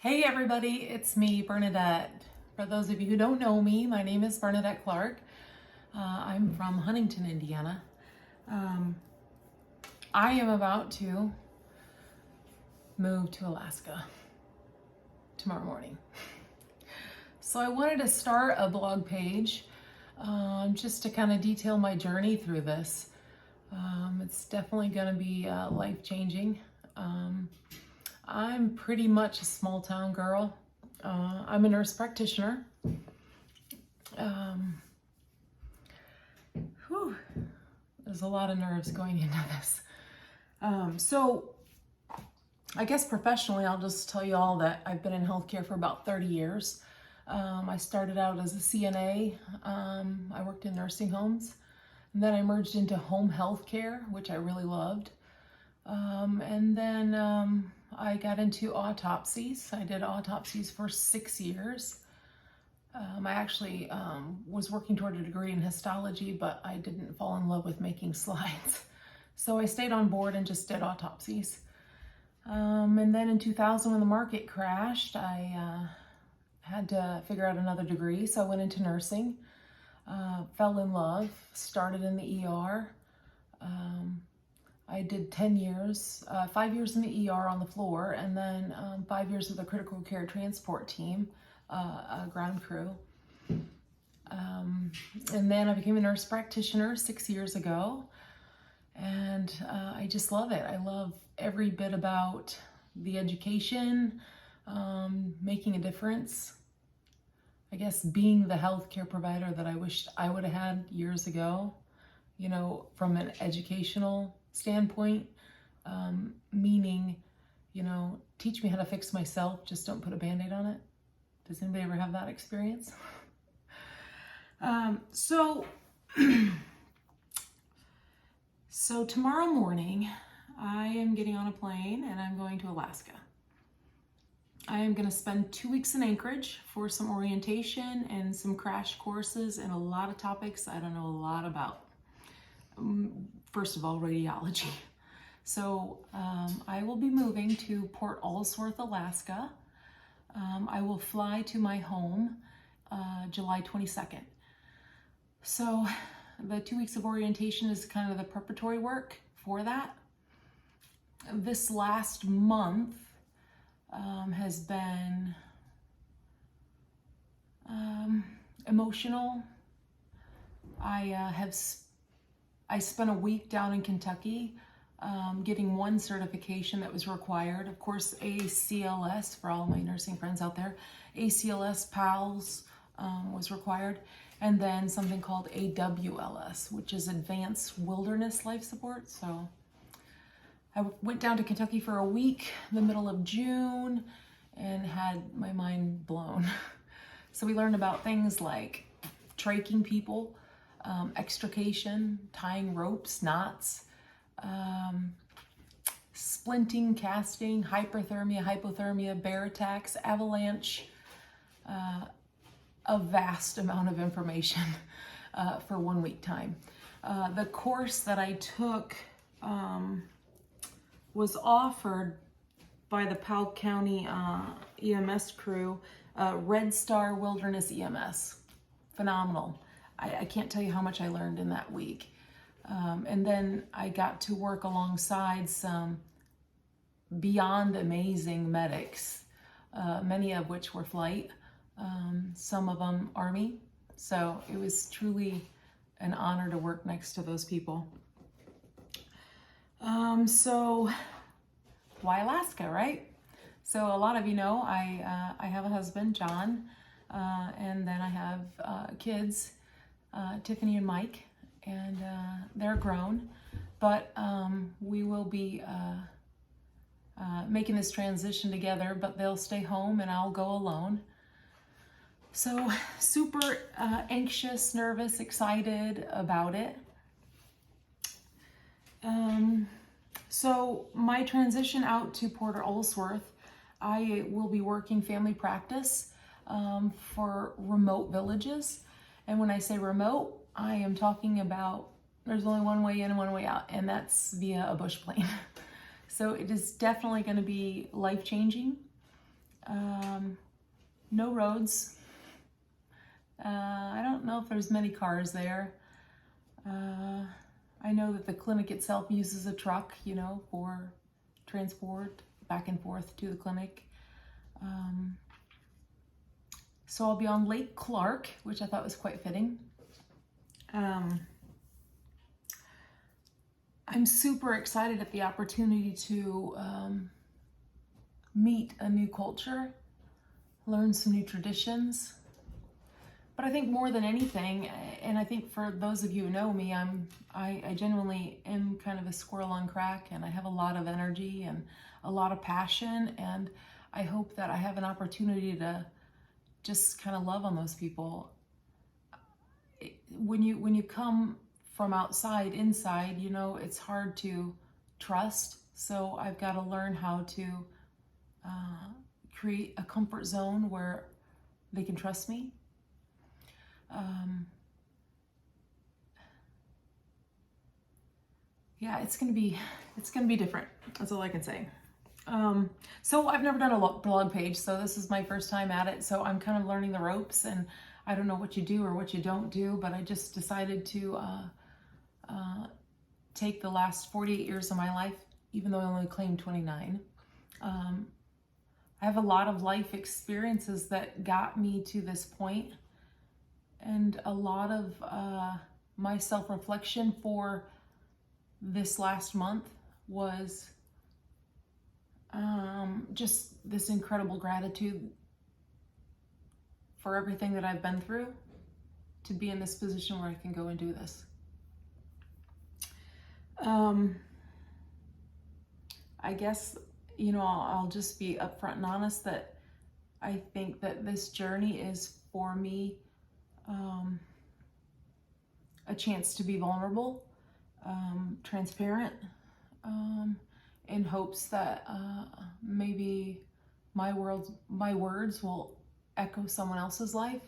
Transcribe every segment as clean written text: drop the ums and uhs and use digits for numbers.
Hey everybody, it's me, Bernadette. For those of you who don't know me, my name is Bernadette Clark. I'm from Huntington, Indiana. I am about to move to Alaska tomorrow morning. So I wanted to start a blog page just to kind of detail my journey through this. It's definitely going to be life-changing. I'm pretty much a small town girl. I'm a nurse practitioner. There's a lot of nerves going into this. So I guess professionally, I'll just tell you all that I've been in healthcare for about 30 years. I started out as a CNA. I worked in nursing homes, and then I merged into home health care, which I really loved. And then I got into autopsies. I did autopsies for 6 years. I actually was working toward a degree in histology, but I didn't fall in love with making slides. So I stayed on board and just did autopsies. And then in 2000, when the market crashed, I had to figure out another degree. So I went into nursing, fell in love, started in the ER. I did 10 years, 5 years in the ER on the floor, and then 5 years with the critical care transport team, a ground crew. And then I became a nurse practitioner 6 years ago, and I just love it. I love every bit about the education, making a difference. I guess being the healthcare provider that I wished I would have had years ago, you know, from an educational standpoint, meaning, you know, teach me how to fix myself, just don't put a Band-Aid on it. Does anybody ever have that experience? So tomorrow morning, I am getting on a plane and I'm going to Alaska. I am going to spend 2 weeks in Anchorage for some orientation and some crash courses and a lot of topics I don't know a lot about. First of all, radiology. So I will be moving to Port Allsworth, Alaska. I will fly to my home July 22nd. So the 2 weeks of orientation is kind of the preparatory work for that. This last month has been emotional. I spent a week down in Kentucky getting one certification that was required. Of course, ACLS, for all my nursing friends out there, ACLS PALS was required. And then something called AWLS, which is Advanced Wilderness Life Support. So I went down to Kentucky for a week, the middle of June, and had my mind blown. So we learned about things like tracheing people, extrication, tying ropes, knots, splinting, casting, hyperthermia, hypothermia, bear attacks, avalanche, a vast amount of information for 1 week time. The course that I took was offered by the Powell County EMS crew, Red Star Wilderness EMS. Phenomenal. I can't tell you how much I learned in that week. And then I got to work alongside some beyond amazing medics, many of which were flight, some of them Army. So it was truly an honor to work next to those people. So why Alaska, right? So a lot of you know I have a husband, John, and then I have kids, Tiffany and Mike, and they're grown, but we will be making this transition together, but they'll stay home and I'll go alone. So super anxious, nervous, excited about it. So my transition out to Port Allsworth, I will be working family practice for remote villages. And when I say remote, I am talking about there's only one way in and one way out, and that's via a bush plane. So it is definitely going to be life-changing. No roads. I don't know if there's many cars there. I know that the clinic itself uses a truck, you know, for transport back and forth to the clinic. So I'll be on Lake Clark, which I thought was quite fitting. I'm super excited at the opportunity to meet a new culture, learn some new traditions. But I think more than anything, and I think for those of you who know me, I genuinely am kind of a squirrel on crack, and I have a lot of energy and a lot of passion, and I hope that I have an opportunity to just kind of love on those people. When you come from outside inside, you know, it's hard to trust. So I've got to learn how to create a comfort zone where they can trust me. Yeah, it's gonna be different. That's all I can say. So I've never done a blog page, so this is my first time at it. So I'm kind of learning the ropes, and I don't know what you do or what you don't do, but I just decided to take the last 48 years of my life, even though I only claim 29. I have a lot of life experiences that got me to this point, and a lot of my self-reflection for this last month was just this incredible gratitude for everything that I've been through to be in this position where I can go and do this. I guess, you know, I'll just be upfront and honest that I think that this journey is for me a chance to be vulnerable, transparent, in hopes that maybe my words will echo someone else's life,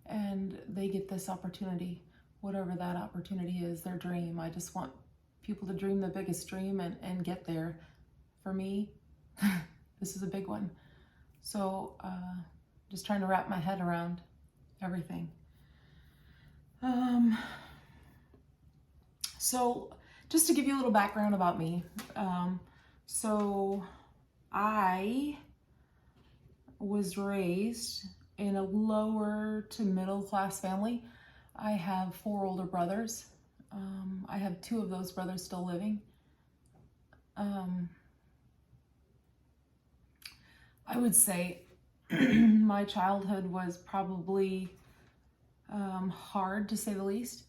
and they get this opportunity, whatever that opportunity is, their dream. I just want people to dream the biggest dream and get there. For me, this is a big one. So just trying to wrap my head around everything. So just to give you a little background about me. So I was raised in a lower to middle class family. I have 4 older brothers. I have 2 of those brothers still living. I would say my childhood was probably hard, to say the least.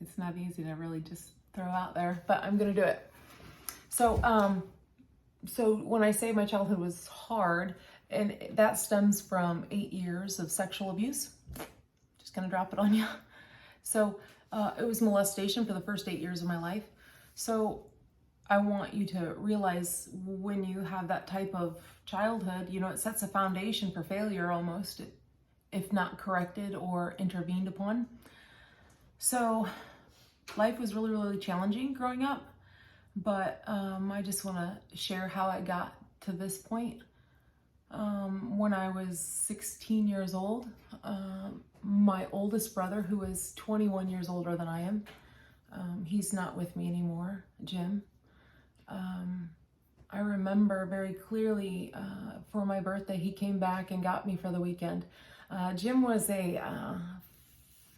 It's not easy to really just throw out there, but I'm gonna do it. So when I say my childhood was hard, and that stems from 8 years of sexual abuse, just gonna drop it on you. So it was molestation for the first 8 years of my life. So I want you to realize when you have that type of childhood, you know, it sets a foundation for failure almost, if not corrected or intervened upon. So life was really, really challenging growing up, but I just want to share how I got to this point. When I was 16 years old, my oldest brother, who is 21 years older than I am, he's not with me anymore, Jim. I remember very clearly for my birthday, he came back and got me for the weekend. Jim was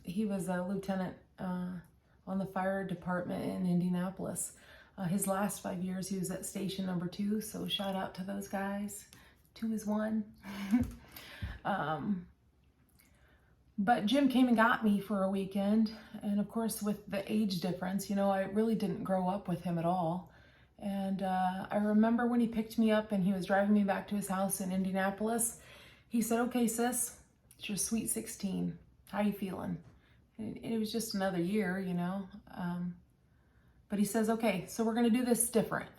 he was a lieutenant on the fire department in Indianapolis. His last 5 years, he was at station number 2, so shout out to those guys. 2 is 1. But Jim came and got me for a weekend, and of course with the age difference, you know, I really didn't grow up with him at all. And I remember when he picked me up and he was driving me back to his house in Indianapolis, he said, "Okay, sis, it's your sweet 16. How you feeling?" And it was just another year, you know. But he says, "Okay, so we're gonna do this different."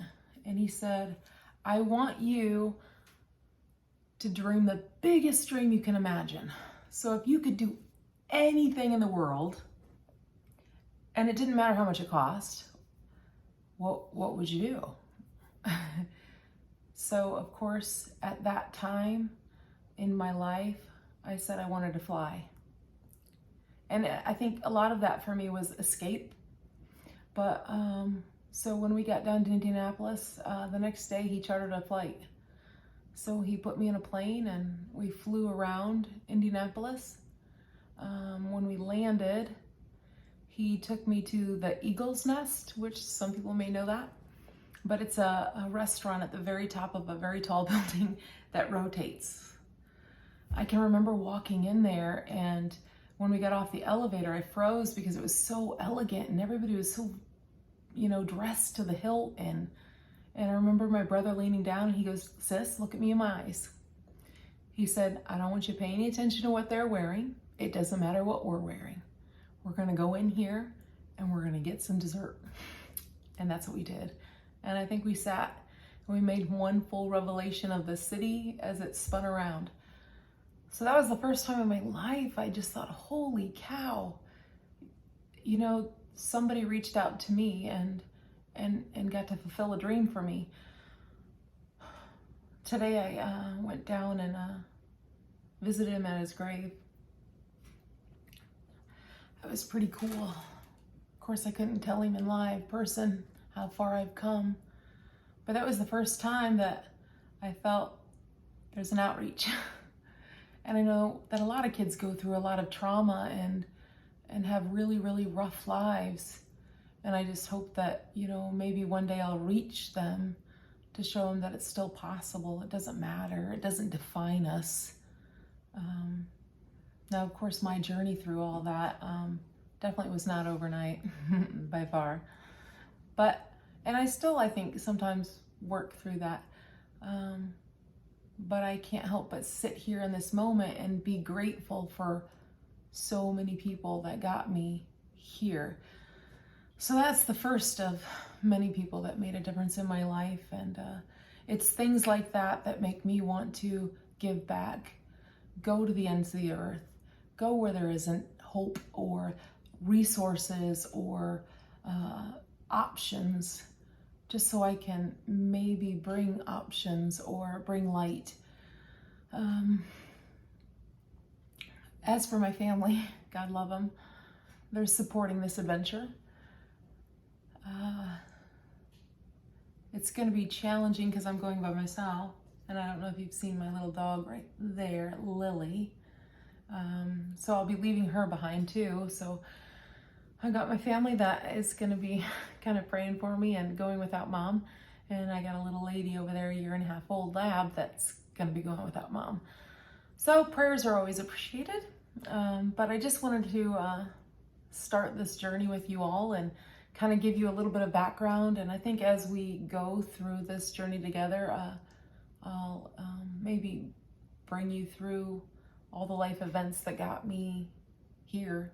And he said, "I want you to dream the biggest dream you can imagine. So if you could do anything in the world, And it didn't matter how much it cost. What would you do? So of course, at that time in my life, I said I wanted to fly. And I think a lot of that for me was escape. But so when we got down to Indianapolis, the next day he chartered a flight. So he put me in a plane and we flew around Indianapolis. When we landed, he took me to the Eagle's Nest, which some people may know that. But it's a restaurant at the very top of a very tall building that rotates. I can remember walking in there, and when we got off the elevator, I froze because it was so elegant and everybody was so, dressed to the hilt. And I remember my brother leaning down and he goes, "Sis, look at me in my eyes." He said, "I don't want you to pay any attention to what they're wearing. It doesn't matter what we're wearing. We're gonna go in here and we're gonna get some dessert." And that's what we did. And I think we sat and we made one full revelation of the city as it spun around. So that was the first time in my life I just thought, holy cow, somebody reached out to me and got to fulfill a dream for me. Today I went down and visited him at his grave. It was pretty cool. Of course, I couldn't tell him in live person how far I've come, but that was the first time that I felt there's an outreach. And I know that a lot of kids go through a lot of trauma and have really, really rough lives. And I just hope that, maybe one day I'll reach them to show them that it's still possible. It doesn't matter. It doesn't define us. Now, of course, my journey through all that definitely was not overnight by far. And I still, I think, sometimes work through that. But I can't help but sit here in this moment and be grateful for so many people that got me here. So that's the first of many people that made a difference in my life. And it's things like that that make me want to give back, go to the ends of the earth, go where there isn't hope or resources or options, just so I can maybe bring options or bring light. As for my family, God love them, they're supporting this adventure. It's going to be challenging because I'm going by myself, and I don't know if you've seen my little dog right there, Lily. So I'll be leaving her behind too. So I got my family that is going to be kind of praying for me and going without mom. And I got a little lady over there, 1.5-year-old lab, that's going to be going without mom. So prayers are always appreciated. But I just wanted to start this journey with you all and kind of give you a little bit of background. And I think as we go through this journey together, I'll maybe bring you through all the life events that got me here.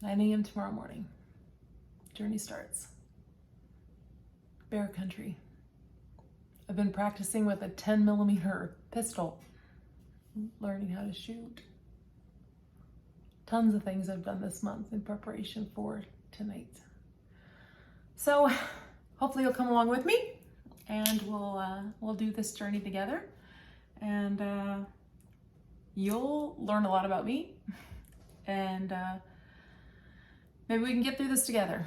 "9 a.m. tomorrow morning. Journey starts. Bear country. I've been practicing with a 10mm pistol, learning how to shoot. Tons of things I've done this month in preparation for tonight. So hopefully you'll come along with me and we'll do this journey together, and you'll learn a lot about me, and maybe we can get through this together.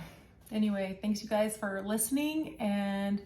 Anyway, thanks you guys for listening, and